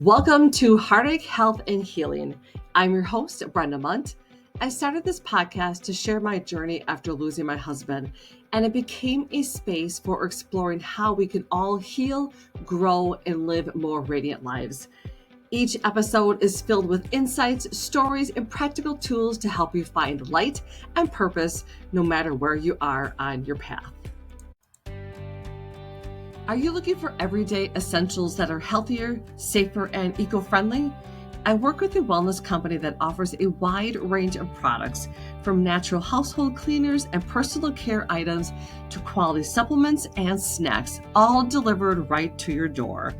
Welcome to Heartache, Health, and Healing. I'm your host, Brenda Munt. I started this podcast to share my journey after losing my husband, and it became a space for exploring how we can all heal, grow, and live more radiant lives. Each episode is filled with insights, stories, and practical tools to help you find light and purpose no matter where you are on your path. Are you looking for everyday essentials that are healthier, safer, and eco-friendly? I work with a wellness company that offers a wide range of products, from natural household cleaners and personal care items to quality supplements and snacks, all delivered right to your door.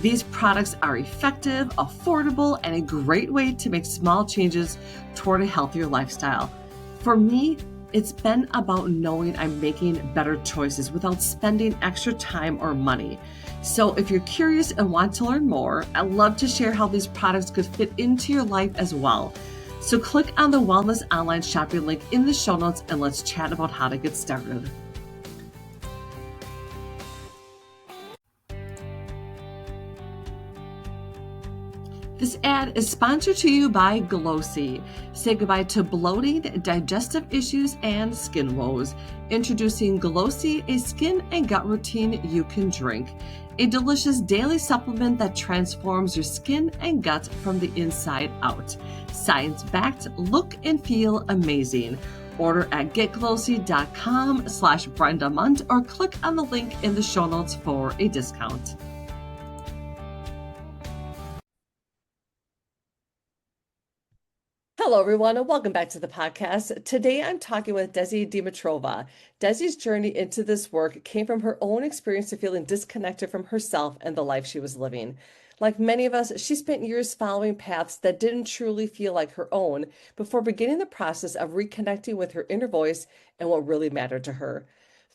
These products are effective, affordable, and a great way to make small changes toward a healthier lifestyle. For me, it's been about knowing I'm making better choices without spending extra time or money. So if you're curious and want to learn more, I'd love to share how these products could fit into your life as well. So click on the Wellness Online Shopping link in the show notes and let's chat about how to get started. This ad is sponsored to you by Glossy. Say goodbye to bloating, digestive issues, and skin woes. Introducing Glossy, a skin and gut routine you can drink. A delicious daily supplement that transforms your skin and gut from the inside out. Science-backed, look and feel amazing. Order at getglossy.com/Brenda Munt or click on the link in the show notes for a discount. Hello, everyone, and welcome back to the podcast. Today, I'm talking with Desi Dimitrova. Desi's journey into this work came from her own experience of feeling disconnected from herself and the life she was living. Like many of us, she spent years following paths that didn't truly feel like her own before beginning the process of reconnecting with her inner voice and what really mattered to her.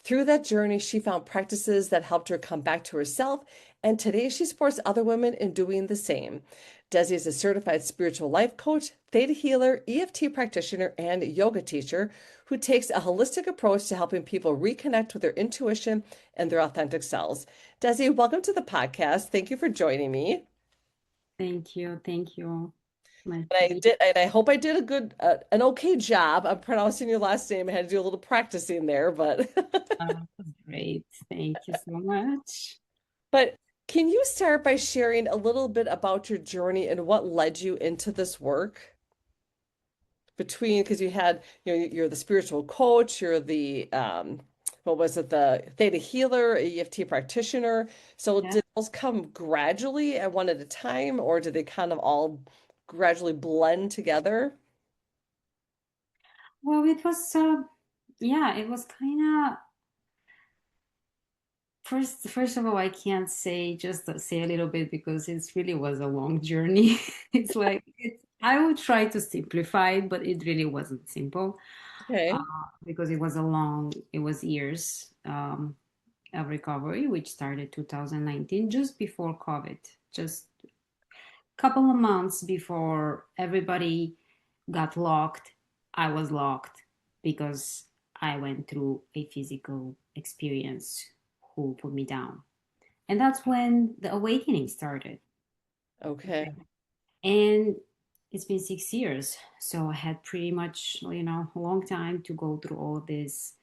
Through that journey, she found practices that helped her come back to herself, and today she supports other women in doing the same. Desi is a certified spiritual life coach, Theta healer, EFT practitioner, and yoga teacher who takes a holistic approach to helping people reconnect with their intuition and their authentic selves. Desi, welcome to the podcast. Thank you for joining me. Thank you. Thank you. And I hope I did an okay job. I'm pronouncing your last name. I had to do a little practicing there, but Great. Thank you so much. But can you start by sharing a little bit about your journey and what led you into this work? Because you're the spiritual coach, you're the what was it, the Theta healer, EFT practitioner. So Yeah. did those come gradually at one at a time, or did they kind of all gradually blend together? Well, it was it was kind of first of all, I can't say just say a little bit because it really was a long journey. I would try to simplify it, but it really wasn't simple uh, Okay. because it was years of recovery, which started 2019, just before COVID, just couple of months before everybody got locked, I was locked because I went through a physical experience who put me down. And that's when the awakening started. Okay. And it's been 6 years. So I had pretty much, a long time to go through all this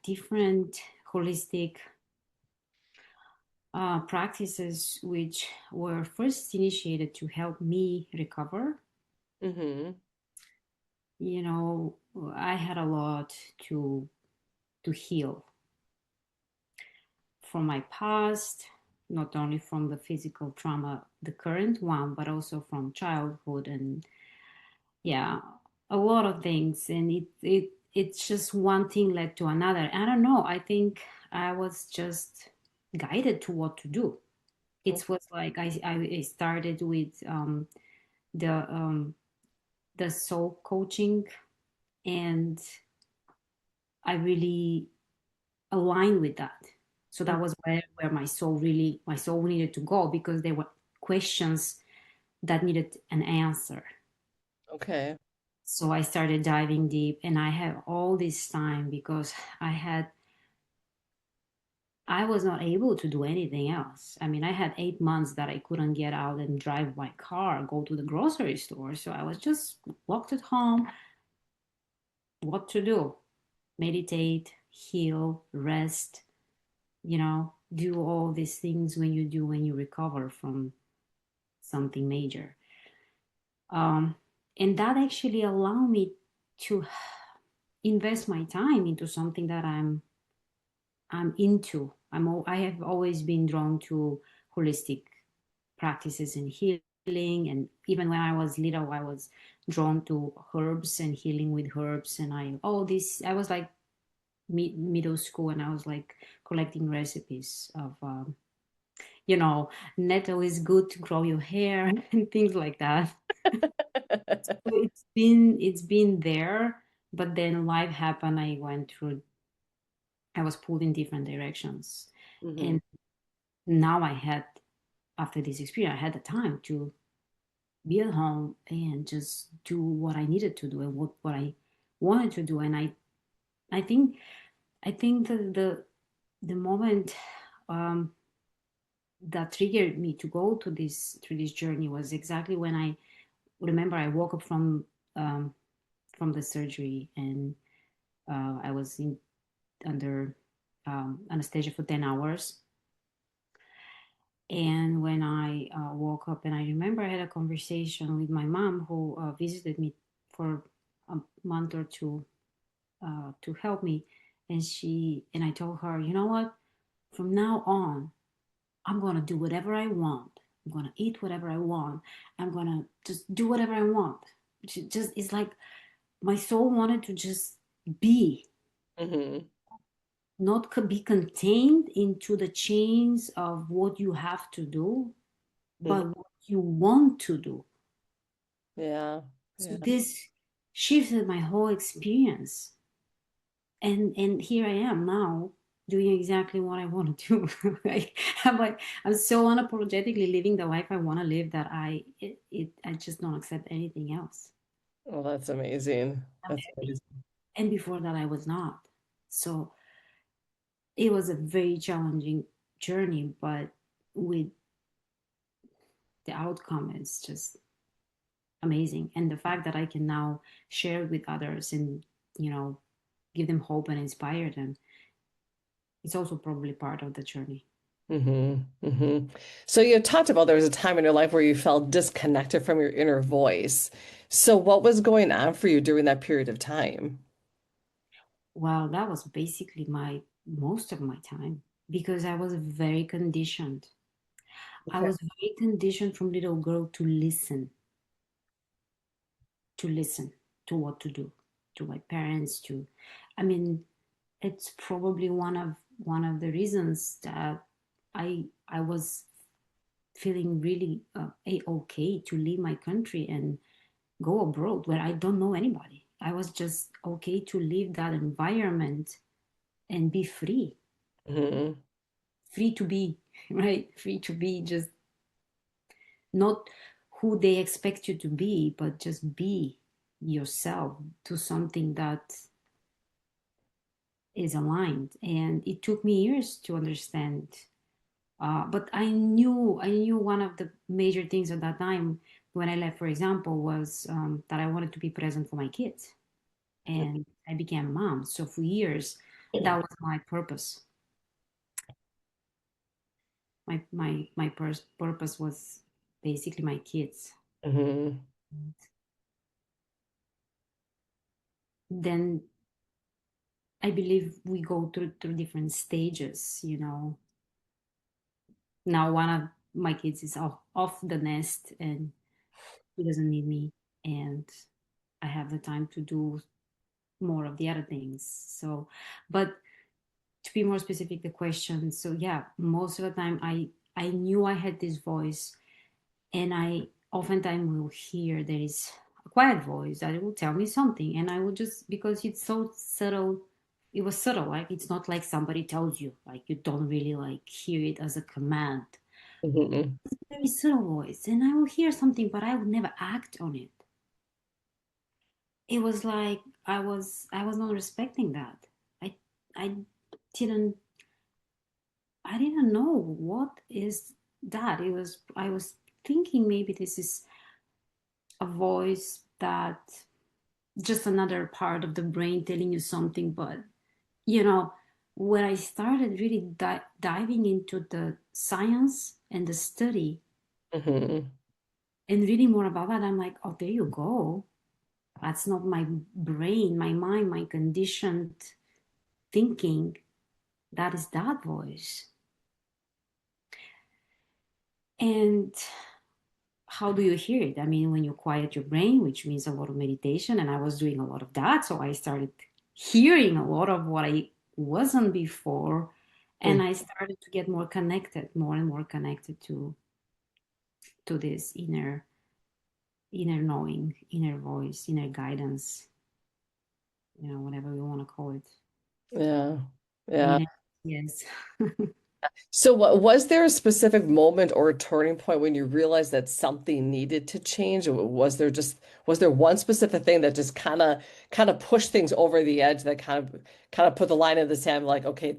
different holistic practices, which were first initiated to help me recover. Mm-hmm. you know I had a lot to heal from my past, not only from the physical trauma, the current one, but also from childhood. And yeah, a lot of things. And it's just one thing led to another. I don't know, I think I was just guided to what to do. It was like I started with the the soul coaching, and I really aligned with that. So that was where my soul needed to go, because there were questions that needed an answer. Okay. So I started diving deep, and I had all this time because I had I was not able to do anything else. I mean, I had 8 months that I couldn't get out and drive my car, go to the grocery store. So I was just locked at home. What to do? Meditate, heal, rest, do all these things when you do when you recover from something major. Um, and that actually allowed me to invest my time into something that I'm into. I have always been drawn to holistic practices and healing. And even when I was little, I was drawn to herbs and healing with herbs. And I was like middle school, and I was like collecting recipes of, nettle is good to grow your hair and things like that. So it's been there, but then life happened. I was pulled in different directions. Hmm. And now after this experience, I had the time to be at home and just do what I needed to do and what I wanted to do. And I think the moment um, that triggered me to go to this through this journey was exactly when I remember I woke up um, from the surgery, and I was under anesthesia for 10 hours. And when I woke up, and I remember I had a conversation with my mom, who visited me for a month or two to help me. And I told her, you know what? From now on, I'm gonna do whatever I want. I'm gonna eat whatever I want. I'm gonna just do whatever I want. Just it's like my soul wanted to just be, Hmm. not be contained into the chains of what you have to do, Hmm. but what you want to do. Yeah. So Yeah. this shifted my whole experience. And here I am now doing exactly what I want to do. I'm so unapologetically living the life I want to live that I just don't accept anything else. Well, that's amazing. I'm That's happy. amazing. And before that I was not. So it was a very challenging journey, but with the outcome is just amazing. And the fact that I can now share it with others and, you know, give them hope and inspire them, it's also probably part of the journey. Hmm. Hmm. So you talked about there was a time in your life where you felt disconnected from your inner voice. So what was going on for you during that period of time? Well, that was basically my most of my time because I was very conditioned. I Okay. was very conditioned from little girl to listen to what to do, to my parents, I mean, it's probably one of the reasons that I was feeling really okay to leave my country and go abroad where I don't know anybody. I was just okay to leave that environment and be Hmm. free to be, right? Free to be just not who they expect you to be, but just be yourself, do something that is aligned. And it took me years to understand. But I knew one of the major things at that time when I left, for example, was that I wanted to be present for my kids. And I became a mom. So for years, that was my purpose. My purpose was basically my kids. Hmm. Then I believe we go through different stages. Now one of my kids is off the nest and he doesn't need me, and I have the time to do more of the other things. So, but to be more specific, the question. So yeah, most of the time I knew I had this voice, and I oftentimes will hear there is a quiet voice that will tell me something, and I will just, because it's so subtle. It was subtle, like it's not like somebody tells you, like you don't really like hear it as a command. Hmm. It's a very subtle voice, and I will hear something, but I would never act on it. It was like I was not respecting that. I didn't I didn't know what is that. I was thinking maybe this is a voice that just another part of the brain telling you something, but you know, when I started really diving into the science and the study Hmm. and reading more about that, I'm like, oh, there you go. That's not my brain, my mind, my conditioned thinking. That is that voice. And how do you hear it? I mean, when you quiet your brain, which means a lot of meditation, and I was doing a lot of that. So I started hearing a lot of what I wasn't before. And I started to get more connected, more and more connected to this inner knowing, inner voice, inner guidance, whatever you want to call it. Yeah. Yeah. Inner, yes. So what was there a specific moment or a turning point when you realized that something needed to change? Or was there one specific thing that just kind of pushed things over the edge that kind of put the line in the sand like, okay,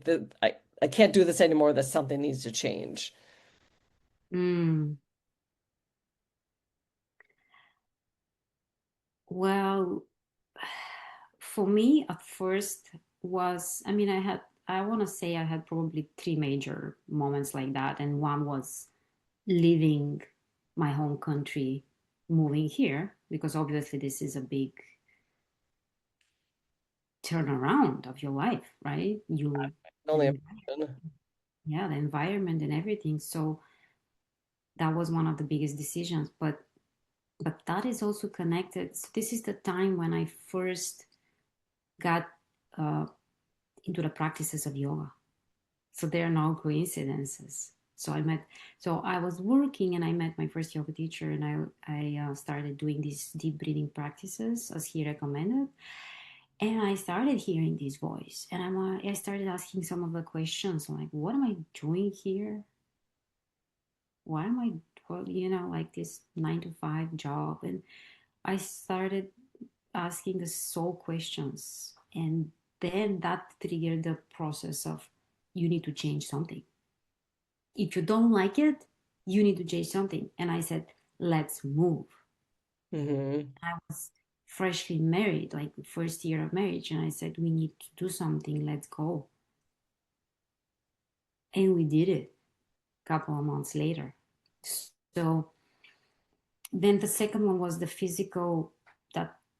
I can't do this anymore, that something needs to change. Mm. Well, for me, at first was, I mean, I want to say I had probably three major moments like that. And one was leaving my home country, moving here, because obviously this is a big turnaround of your life, right? Only The, imagine. yeah, the environment and everything. So that was one of the biggest decisions. But that is also connected. So this is the time when I first got uh, into the practices of yoga. So there are no coincidences. So I was working and I met my first yoga teacher, and I started doing these deep breathing practices as he recommended. And I started hearing this voice, and I started asking some of the questions like, what am I doing here? Why am I, well, like this 9 to 5 job? And I started asking the soul questions. And then that triggered the process of you need to change something. If you don't like it, you need to change something. And I said, let's move. Hmm. I was freshly married, like the first year of marriage. And I said, we need to do something. Let's go. And we did it a couple of months later. So then the second one was the physical,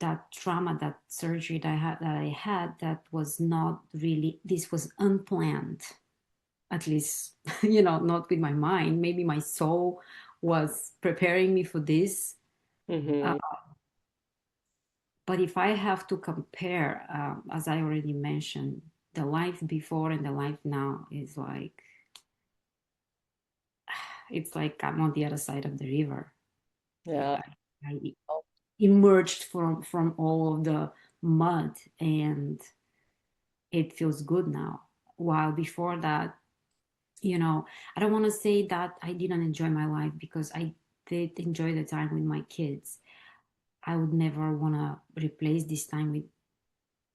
that trauma, that surgery that I had that was not really, this was unplanned, at least, not with my mind. Maybe my soul was preparing me for this. Uh, Hmm. but if I have to compare, as I already mentioned, the life before and the life now is like, it's like I'm on the other side of the river. Yeah. I emerged from all of the mud, and it feels good now. While before that, I don't want to say that I didn't enjoy my life, because I did enjoy the time with my kids. I would never want to replace this time with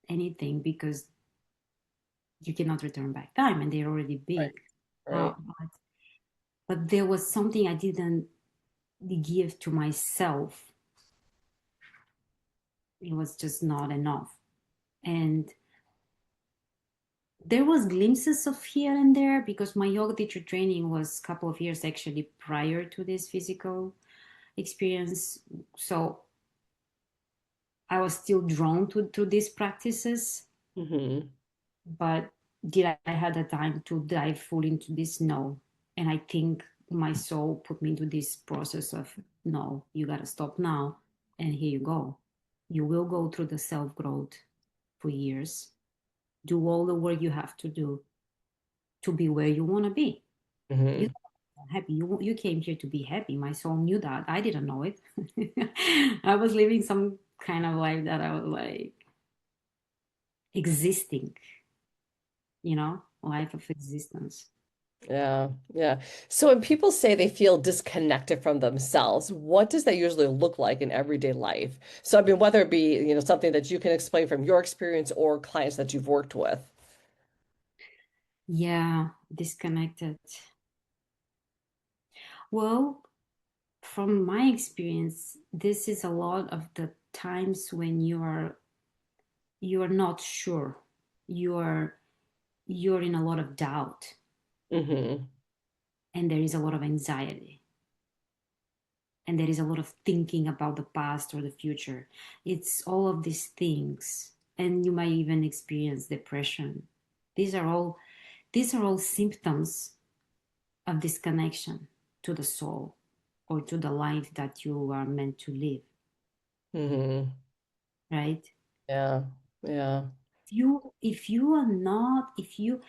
anything, because you cannot return back time and they're already Right. big. Right. But there was something I didn't give to myself. It was just not enough. And there was glimpses of here and there, because my yoga teacher training was a couple of years actually prior to this physical experience. So I was still drawn to these practices, Hmm. but did I have the time to dive full into this? No. And I think my soul put me into this process of, no, you got to stop now. And here you go. You will go through the self growth for years. Do all the work you have to do to be where you want to be. You Hmm. happy. You came here to be happy. My soul knew that. I didn't know it. I was living some kind of life that I was like existing, life of existence. Yeah, yeah. So when people say they feel disconnected from themselves, what does that usually look like in everyday life? So I mean, whether it be, something that you can explain from your experience or clients that you've worked with. Yeah, disconnected. Well, from my experience, this is a lot of the times when you are not sure. You're in a lot of doubt, Hmm. and there is a lot of anxiety, and there is a lot of thinking about the past or the future. It's all of these things, and you might even experience depression. These are all these are all symptoms of disconnection to the soul or to the life that you are meant to live, Hmm. right? Yeah. Yeah. If you are not if you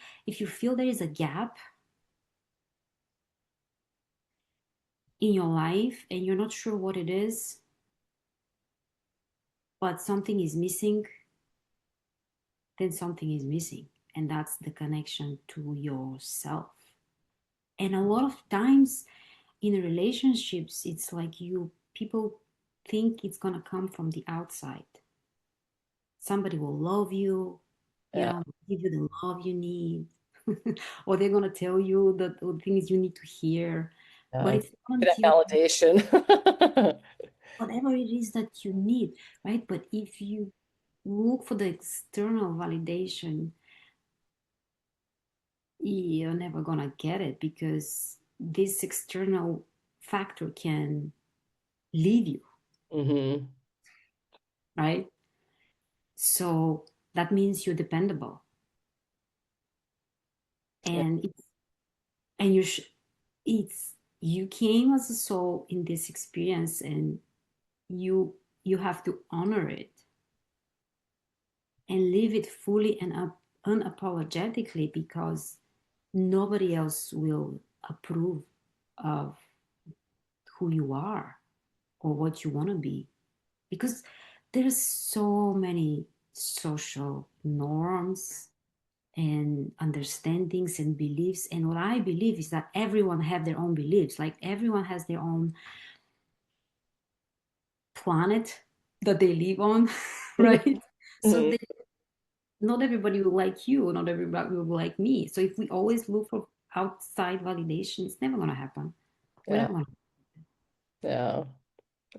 feel there is a gap in your life and you're not sure what it is, but something is missing, then something is missing, and that's the connection to yourself. And a lot of times in relationships, it's like you people think it's gonna come from the outside. Somebody will love you, Yeah. give you the love you need, or they're gonna tell you the things you need to hear. But Yeah. it's not That until validation. whatever it is that you need, right? But if you look for the external validation, you're never gonna get it because this external factor can leave you, Hmm. right? So that means you're dependable, and and it's you came as a soul in this experience, and you you have to honor it and live it fully and unapologetically, because nobody else will approve of who you are or what you want to be, because there's so many social norms and understandings and beliefs. And what I believe is that everyone have their own beliefs, like everyone has their own planet that they live on, right? So Hmm. not everybody will like you, not everybody will like me. So if we always look for outside validation, it's never going to happen. We're Yeah. never going to. Yeah.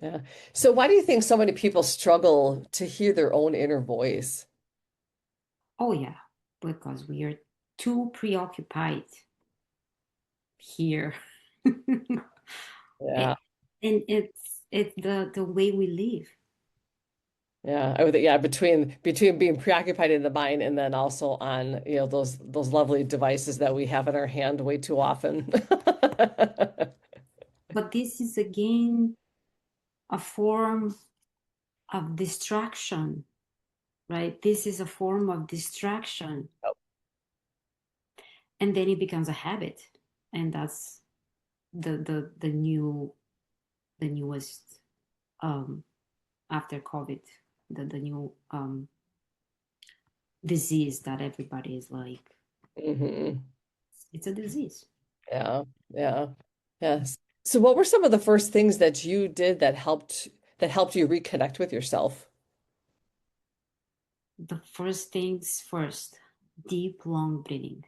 Yeah. So why do you think so many people struggle to hear their own inner voice? Oh yeah, because we are too preoccupied here. Yeah. It- and it's the way we live. Yeah. I would think, yeah, between being preoccupied in the mind and then also on, those lovely devices that we have in our hand way too often. But this is again a form of distraction, right? This is a form of distraction, and then it becomes a habit, and that's the newest, um, after COVID, the new disease that everybody is like, Hmm. it's a disease. Yeah. Yeah. Yes. So what were some of the first things that you did that helped you reconnect with yourself? The first things first, deep, long breathing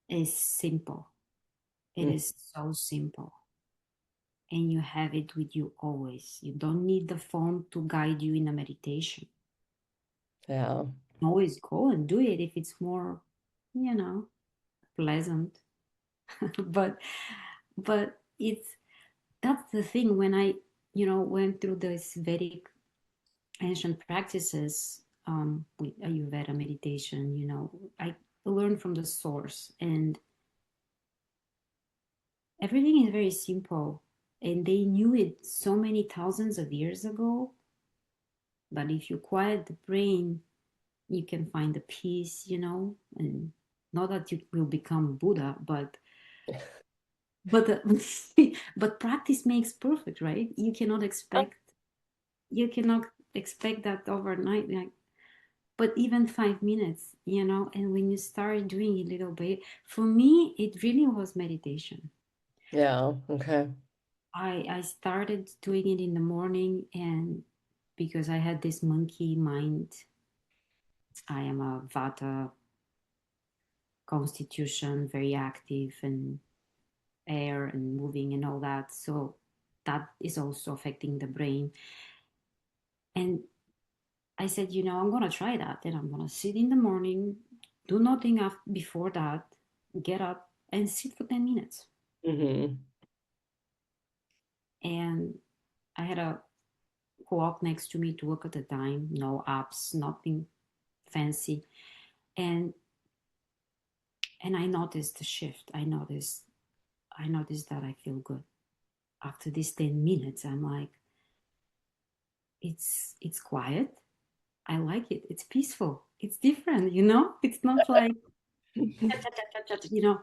is simple. It Mm. is so simple. And you have it with you always. You don't need the phone to guide you in a meditation. Yeah. Always go and do it if it's more, you know, pleasant. but it's that's the thing. When I went through this Vedic ancient practices, with Ayurveda meditation, I learned from the source, and everything is very simple, and they knew it so many thousands of years ago that if you quiet the brain, you can find the peace, and not that you will become Buddha, but but practice makes perfect, right? You cannot expect that overnight, like, but even 5 minutes, and when you start doing it little bit, for me it really was meditation. Yeah. Okay. I started doing it in the morning, and because I had this monkey mind, I am a Vata constitution, very active, and air and moving and all that. So that is also affecting the brain. And I said, I'm going to try that. And I'm going to sit in the morning, do nothing before that, get up and sit for 10 minutes. Mm-hmm. And I had a clock next to me to look at the time, no apps, nothing fancy. And I noticed the shift. I noticed that I feel good. After these 10 minutes, I'm like, it's quiet. I like it. It's peaceful. It's different, It's not like,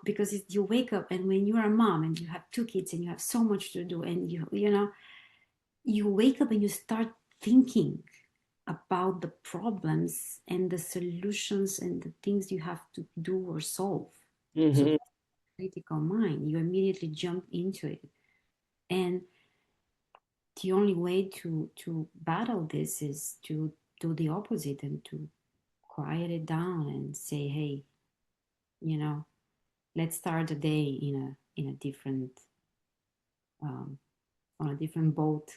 because you wake up, and when you're a mom and you have two kids and you have so much to do, and you wake up and you start thinking about the problems and the solutions and the things you have to do or solve. So Mm-hmm. critical mind, you immediately jump into it. And the only way to battle this is to do the opposite and to quiet it down and say, hey, let's start the day in a different on a different boat.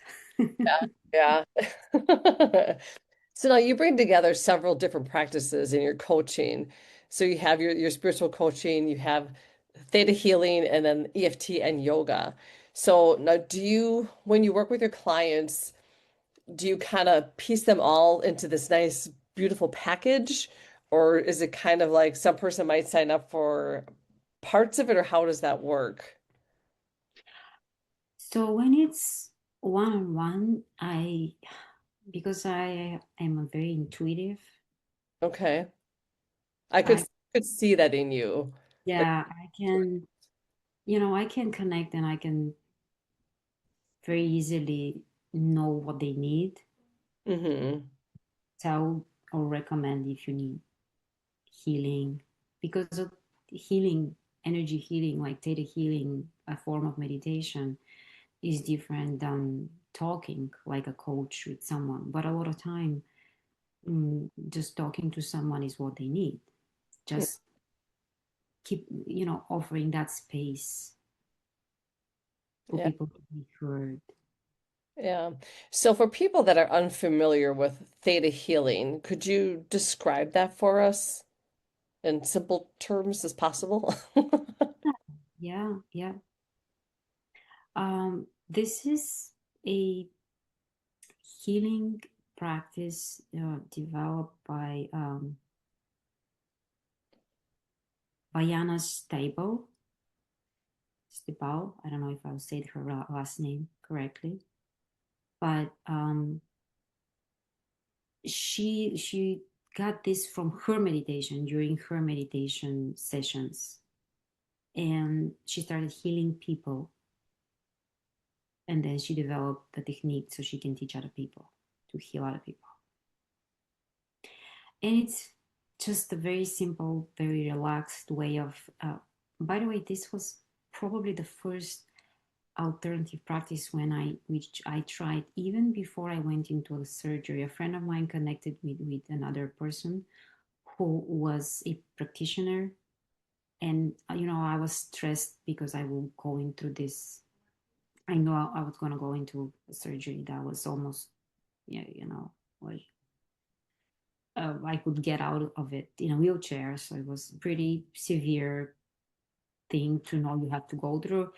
Yeah. So now you bring together several different practices in your coaching. So you have your spiritual coaching, you have theta healing, and then EFT and yoga. So now when you work with your clients, do you kind of piece them all into this nice, beautiful package? Or is it kind of like some person might sign up for parts of it, or how does that work? So when it's one-on-one, because I am a very intuitive, Okay. I I could see that in you. Like, yeah, I can, I can connect, and I can very easily know what they need, mm-hmm. tell or recommend if you need healing, because of healing, energy healing, like theta healing, a form of meditation, is different than talking like a coach with someone. But a lot of time, just talking to someone is what they need. Just keep, offering that space for Yeah. people to be heard. Yeah. So for people that are unfamiliar with theta healing, could you describe that for us in simple terms as possible? Yeah, yeah. This is a healing practice developed by Vajana Stibal. I don't know if I'll say her last name correctly, but she got this from her meditation during her meditation sessions, and she started healing people, and then she developed the technique so she can teach other people to heal other people. And it's just a very simple, very relaxed way of by the way, this was probably the first alternative practice which I tried even before I went into the surgery. A friend of mine connected me with another person who was a practitioner, and I was stressed because I will go into this. I know I was going to go into a surgery that was almost, yeah, like I could get out of it in a wheelchair, so it was pretty severe thing to know you have to go through.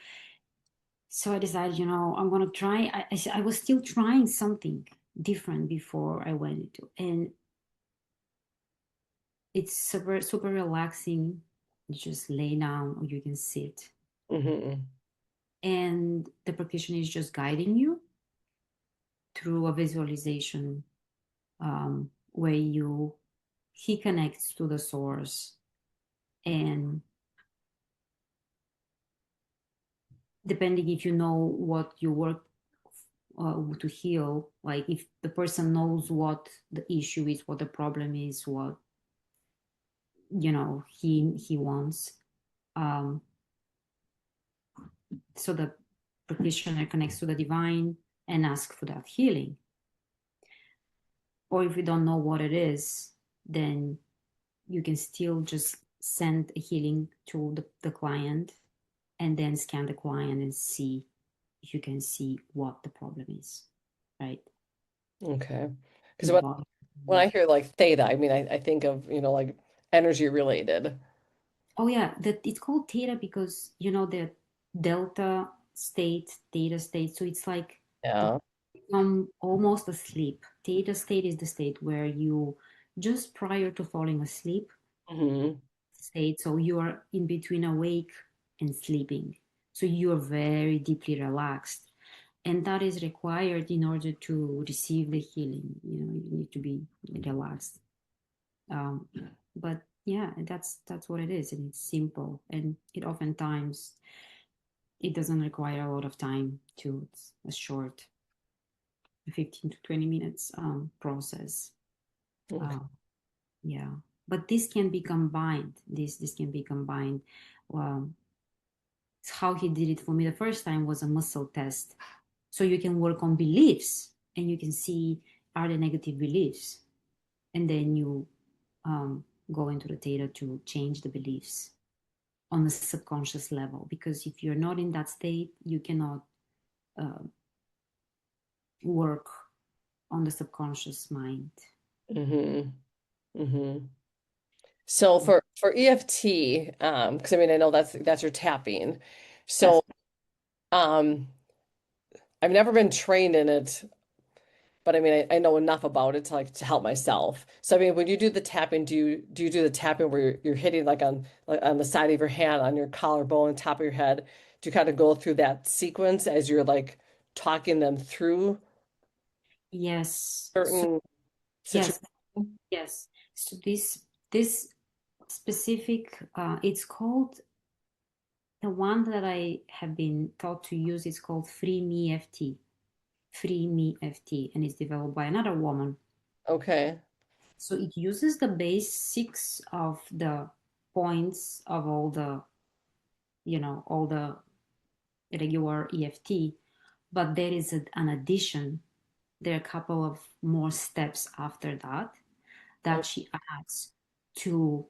So I decided, I'm going to try. I was still trying something different before I went into, and it's super, super relaxing. You just lay down or you can sit. hmm And the practitioner is just guiding you through a visualization where he connects to the source, and depending if you know what you work to heal, like if the person knows what the issue is, what the problem is, what he wants, um, so the practitioner connects to the divine and asks for that healing. Or if you don't know what it is, then you can still just send a healing to the client, and then scan the client and see if you can see what the problem is, right? Okay. In Because the body. when I hear like theta, I mean, I think of, like energy related. Oh yeah, that it's called theta because the delta state, theta state. So it's like Yeah. almost asleep. Theta state is the state where you just prior to falling asleep Hmm. state. So you are in between awake and sleeping. So you are very deeply relaxed. And that is required in order to receive the healing. You need to be relaxed. Um, but yeah, that's what it is, and it's simple, and it oftentimes it doesn't require a lot of time to. It's a short 15 to 20 minutes process. Okay. Uh, yeah, but this can be combined. This can be combined. Um, how he did it for me the first time was a muscle test, so you can work on beliefs and you can see are the negative beliefs, and then you go into the theta to change the beliefs on a subconscious level, because if you're not in that state you cannot uh, work on the subconscious mind. Hmm. Hmm. So for EFT, because I mean I know that's your tapping. Yes. So um I've never been trained in it, but I mean I know enough about it to like to help myself. So I mean when you do the tapping, do you do the tapping where you're hitting like on the side of your hand, on your collarbone, top of your head? Do you kind of go through that sequence as you're like talking them through Yes. So certain situations? yes, yes. So this specific it's called, the one that I have been taught to use is called Free Me FT. Free Me FT, and it's developed by another woman. Okay. So it uses the basics of the points of all the regular EFT, but there is an addition. There are a couple of more steps after that Oh, that she adds to,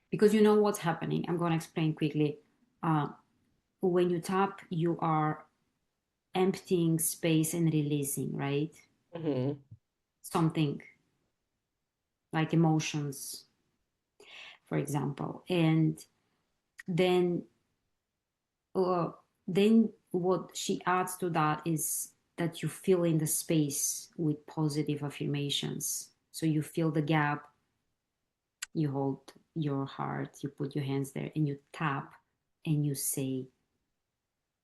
because you know what's happening. I'm going to explain quickly. Uh, when you tap, you are emptying space and releasing, right? hmm. Something like emotions, for example. And then uh, then what she adds to that is that you fill in the space with positive affirmations. So you fill the gap, you hold your heart, you put your hands there, and you tap and you say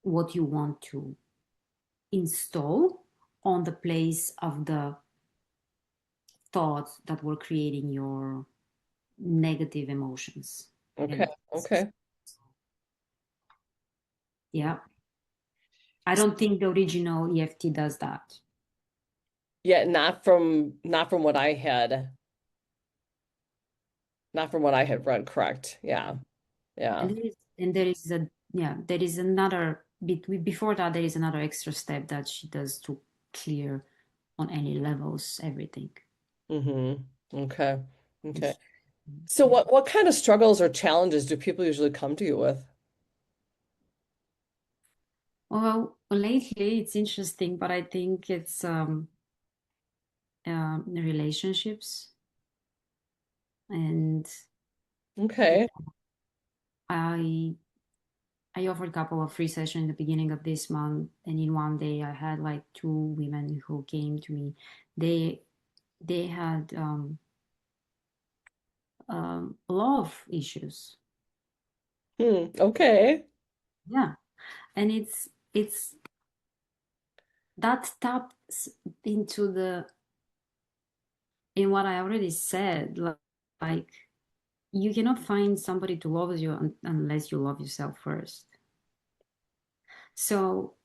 what you want to install on the place of the thoughts that were creating your negative emotions. Okay. And Okay. yeah, I don't think the original EFT does that. Yeah, not from what I had, not from what I had read, correct. Yeah. Yeah. And there is a yeah, there is another before that there is another extra step that she does to clear on any levels everything. Hmm. Okay. Okay. It's- So yeah. what kind of struggles or challenges do people usually come to you with? Well, lately it's interesting, but I think it's relationships, and you Okay. know, I offered a couple of free sessions in the beginning of this month, and in one day I had like two women who came to me. They had love issues. Hmm. Okay. Yeah, and it's that taps into the in what I already said, like you cannot find somebody to love you unless you love yourself first. So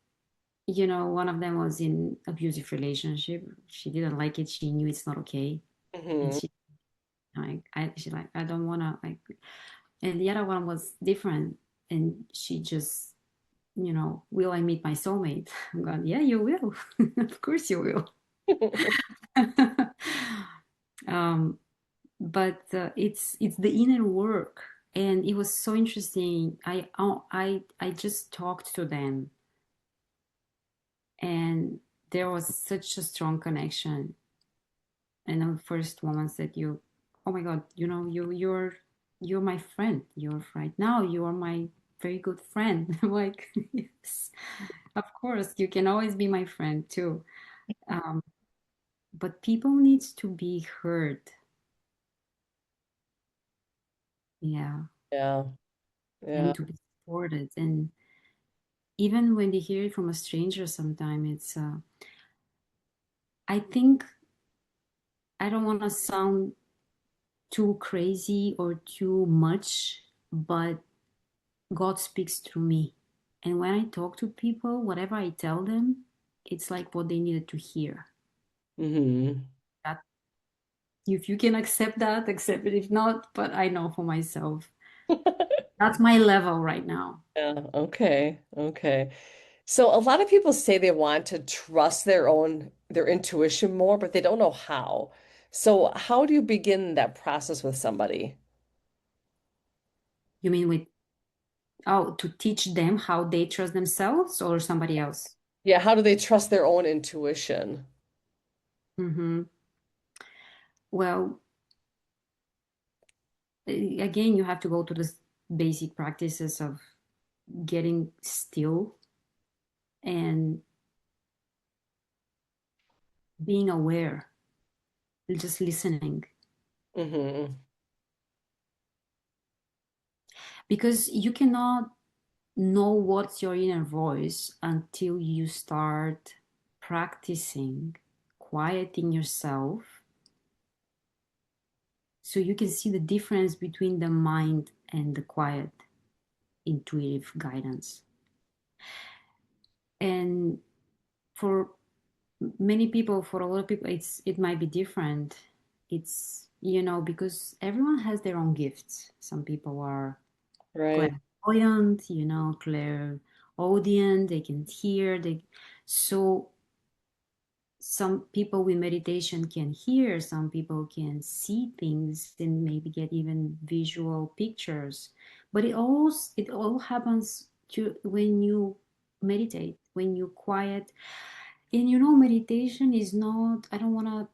one of them was in abusive relationship. She didn't like it. She knew it's not okay, and Hmm. she's like, I don't wanna like. And the other one was different, and she just, will I meet my soulmate? I'm going, yeah, you will. Of course you will. um, but it's the inner work And it was so interesting. I just talked to them, and there was such a strong connection. And the first woman said, "You, oh my God, you're my friend. You're right now. You are my very good friend." I'm like, yes, of course, you can always be my friend too. Um, but people needs to be heard. Yeah, Yeah. Yeah. and to be supported. And even when they hear it from a stranger, sometimes I think I don't want to sound too crazy or too much, but God speaks through me. And when I talk to people, whatever I tell them, it's like what they needed to hear. Hmm. That if you can accept that, accept it. If not, but I know for myself. That's my level right now. Yeah. Okay. Okay. So a lot of people say they want to trust their intuition more, but they don't know how. So how do you begin that process with somebody? You mean with, oh, to teach them how they trust themselves or somebody else? Yeah, how do they trust their own intuition? Hmm. Well, again, you have to go to the basic practices of getting still and being aware, just listening. Hmm. Because you cannot know what's your inner voice until you start practicing quieting yourself so you can see the difference between the mind and the quiet intuitive guidance. And for many people, for a lot of people, it might be different. It's, because everyone has their own gifts. Some people are Right. clairvoyant, clairaudient, they can hear, so some people with meditation can hear, some people can see things and maybe get even visual pictures. But it all happens when you meditate, when you quiet. And meditation is not, I don't want to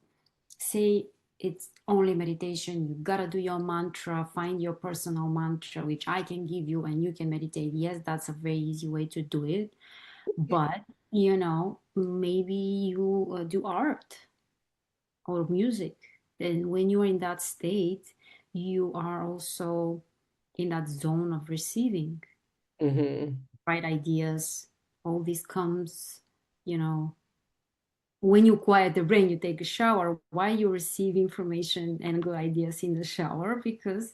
say it's only meditation. You gotta do your mantra, find your personal mantra, which I can give you, and you can meditate. Yes, that's a very easy way to do it. But maybe you do art or music. And when you're in that state, you are also in that zone of receiving Hmm. right ideas. All this comes, you know, when you quiet the brain, you take a shower. Why you receive information and good ideas in the shower? Because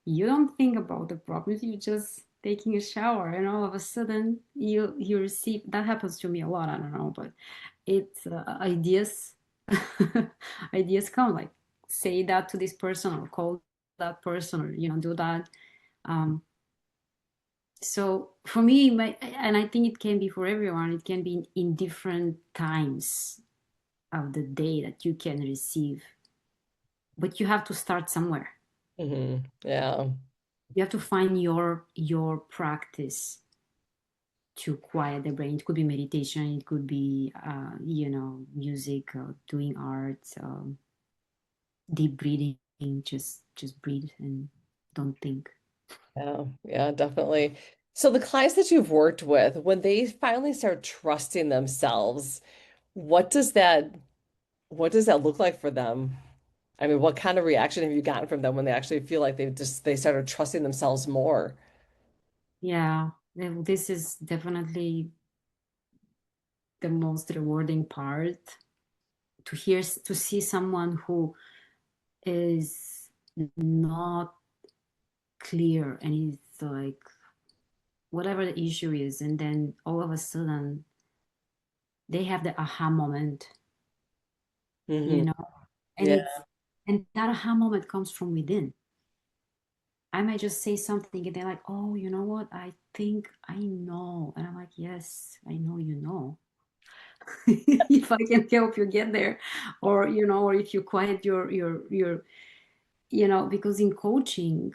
you don't think about the problems. You're just taking a shower, and all of a sudden you receive. That happens to me a lot. I don't know, but it's ideas. Ideas come, like say that to this person or call that person or do that. Um, so for me, and I think it can be for everyone. It can be in different times of the day that you can receive, but you have to start somewhere. Hmm. Yeah. You have to find your practice to quiet the brain. It could be meditation, it could be music, doing art, deep breathing. Just breathe and don't think. Yeah. Yeah, definitely. So the clients that you've worked with, when they finally start trusting themselves, what does that what does that look like for them? I mean, what kind of reaction have you gotten from them when they actually feel like they started trusting themselves more? Yeah, this is definitely the most rewarding part, to see someone who is not clear and is like whatever the issue is, and then all of a sudden they have the aha moment, you Hmm. know and Yeah. and that aha moment comes from within. I might just say something and they're like, oh, you know what, I think I know. And I'm like, yes, I know you know. If I can help you get there, or if you quiet your because in coaching,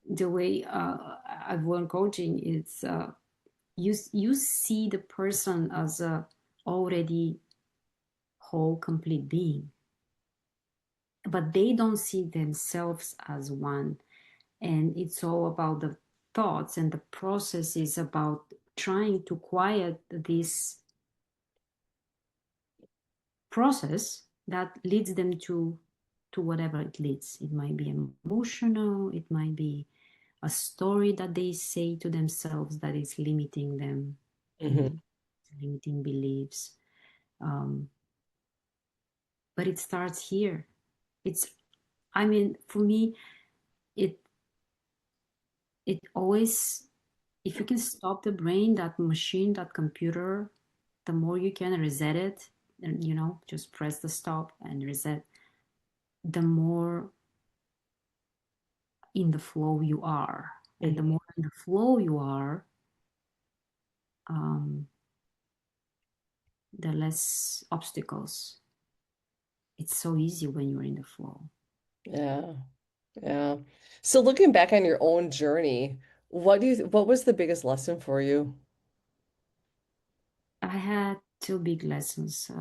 the way I've learned coaching, it's you see the person as a already whole, complete being, but they don't see themselves as one. And it's all about the thoughts, and the process is about trying to quiet this process that leads them to whatever it leads. It might be emotional, it might be a story that they say to themselves that is limiting them, Hmm. limiting beliefs. Um, but it starts here. It's, I mean, for me, it it always, if you can stop the brain, that machine, that computer, the more you can reset it, and just press the stop and reset, the more in the flow you are. And the Hmm. more in the flow you are, um, the less obstacles. It's so easy when you're in the flow. Yeah. Yeah. So looking back on your own journey, what was the biggest lesson for you? I had two big lessons.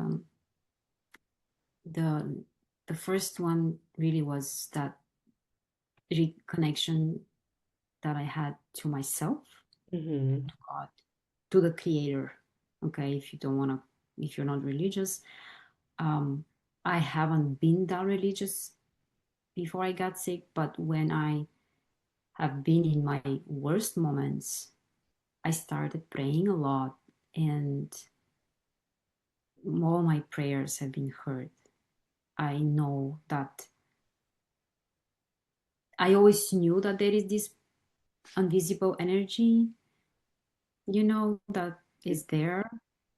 The the first one really was that reconnection that I had to myself, Hmm. to God, to the Creator. Okay, if you don't want to, if you're not religious, um, I haven't been that religious before I got sick, but when I have been in my worst moments, I started praying a lot, and all my prayers have been heard. I know that I always knew that there is this invisible energy, that is there.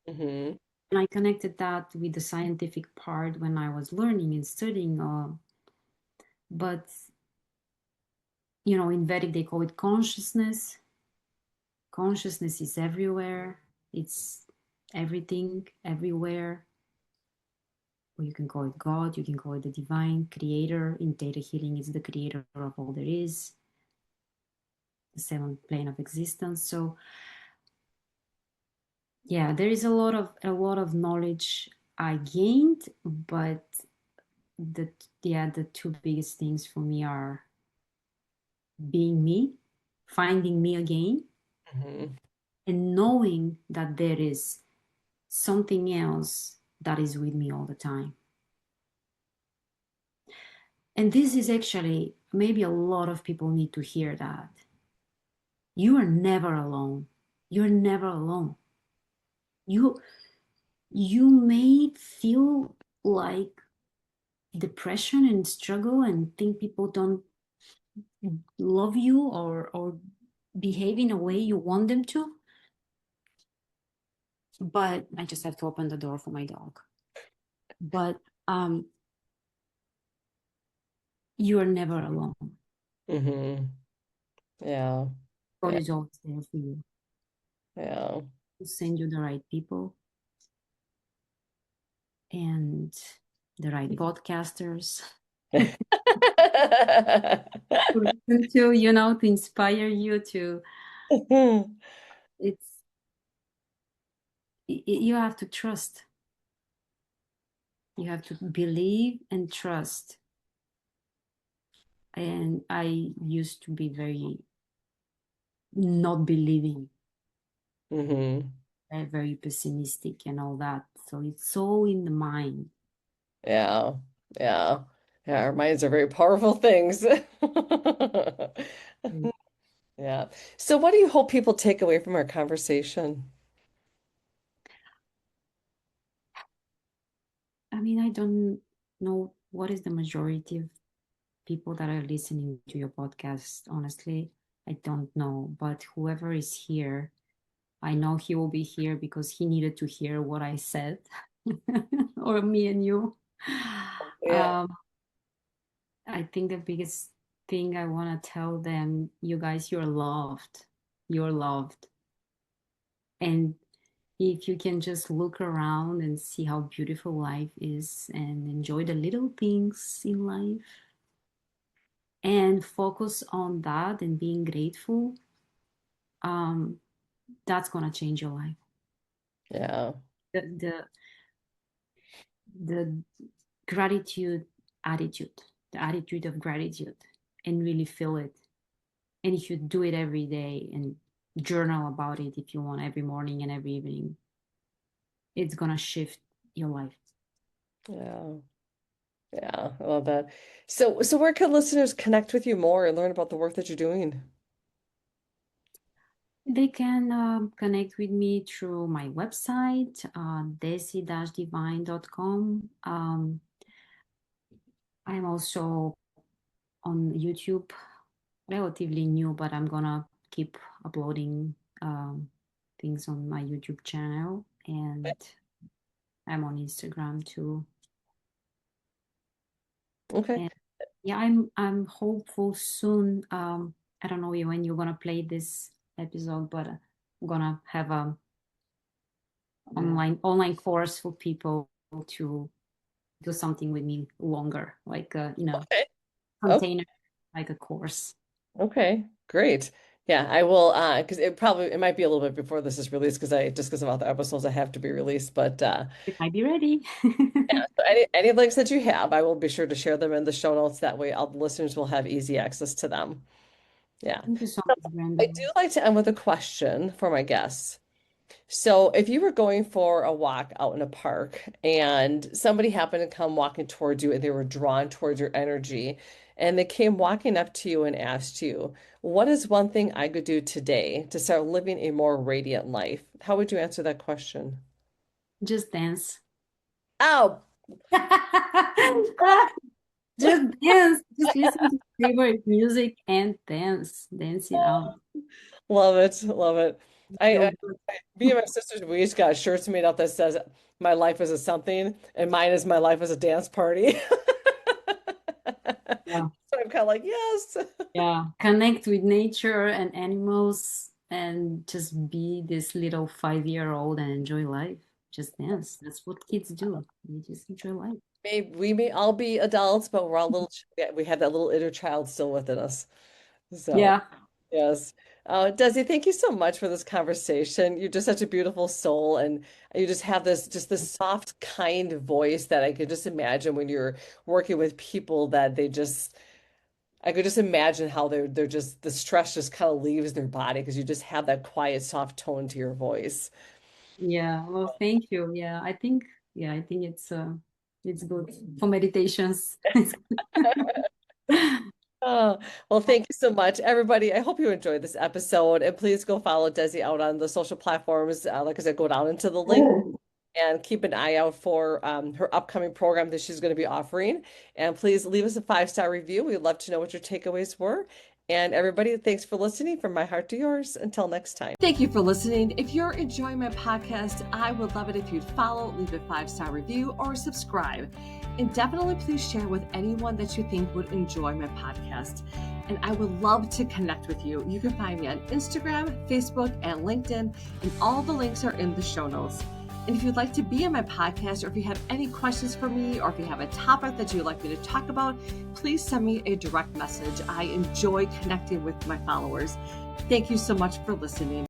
Hmm. And I connected that with the scientific part when I was learning and studying. But, in Vedic, they call it consciousness. Consciousness is everywhere, it's everything, everywhere. Or you can call it God, you can call it the divine creator. In Theta healing, it's the creator of all there is, the seventh plane of existence. So, yeah, there is a lot of knowledge I gained, but the the two biggest things for me are being me, finding me again, Hmm. and knowing that there is something else that is with me all the time. And this is actually, maybe a lot of people need to hear that. You are never alone. You're never alone. You you may feel like depression and struggle and think people don't love you, or behave in a way you want them to. But I just have to open the door for my dog. But you are never alone. Hmm. Yeah. God Yeah. is always there for you. Yeah. To send you the right people and the right podcasters to listen to, to inspire you to. It's you have to trust. You have to believe and trust. And I used to be very not believing, Hmm. very pessimistic and all that. So it's so in the mind. Yeah. Yeah. Yeah. Our minds are very powerful things. Yeah. So what do you hope people take away from our conversation? I mean, I don't know what is the majority of people that are listening to your podcast. Honestly, I don't know. But whoever is here, I know he will be here because he needed to hear what I said, or me and you. Yeah. Um, I think the biggest thing I want to tell them, you guys, you're loved. You're loved. And if you can just look around and see how beautiful life is and enjoy the little things in life, and focus on that and being grateful, that's gonna change your life. Yeah. The the gratitude attitude, the attitude of gratitude, and really feel it. And if you do it every day and journal about it if you want, every morning and every evening, it's gonna shift your life. Yeah. Yeah. I love that. So where can listeners connect with you more and learn about the work that you're doing? They can connect with me through my website, desi-divine.com. I'm also on YouTube, relatively new, but I'm gonna keep uploading things on my YouTube channel, and I'm on Instagram too. Okay. And yeah, I'm hopeful soon. I don't know when you're gonna play this episode, but I'm gonna have a online course for people to do something with me longer, like Okay. Okay. container, like a course. Okay. Great. Yeah, I will because it might be a little bit before this is released because of all the episodes that have to be released. But It might be ready. yeah, so any links that you have, I will be sure to share them in the show notes. That way all the listeners will have easy access to them. Yeah. Thank you so So much, Brenda. I do like to end with a question for my guests. So, if you were going for a walk out in a park and somebody happened to come walking towards you and they were drawn towards your energy and they came walking up to you and asked you, what is one thing I could do today to start living a more radiant life? How would you answer that question? Just dance. Oh, Just dance. Just listen to favorite music and dance. Dance it out. love it. Love it. Feel I good. me and my sisters, we each got shirts made up that says my life is a something and mine is my life is a dance party. Yeah. So I'm kind of like, yes. Yeah. Connect with nature and animals and just be this little 5-year-old and enjoy life. Just dance. That's what kids do. They just enjoy life. We may all be adults, but we're all little, we have that little inner child still within us. So, Yeah. yes. Desi, thank you so much for this conversation. You're just such a beautiful soul, and you just have this soft, kind voice that I could just imagine when you're working with people that I could just imagine how they're just the stress just kind of leaves their body because you just have that quiet, soft tone to your voice. Yeah. Well, thank you. Yeah, I think it's good for meditations. Oh, well, thank you so much, everybody. I hope you enjoyed this episode, and please go follow Desi out on the social platforms. Like I said, go down into the link and keep an eye out for her upcoming program that she's going to be offering. And please leave us a 5-star review. We'd love to know what your takeaways were. And everybody, thanks for listening from my heart to yours. Until next time. Thank you for listening. If you're enjoying my podcast, I would love it if you'd follow, leave a 5-star review, or subscribe. And definitely please share with anyone that you think would enjoy my podcast. And I would love to connect with you. You can find me on Instagram, Facebook, and LinkedIn, and all the links are in the show notes. And if you'd like to be on my podcast, or if you have any questions for me, or if you have a topic that you'd like me to talk about, please send me a direct message. I enjoy connecting with my followers. Thank you so much for listening.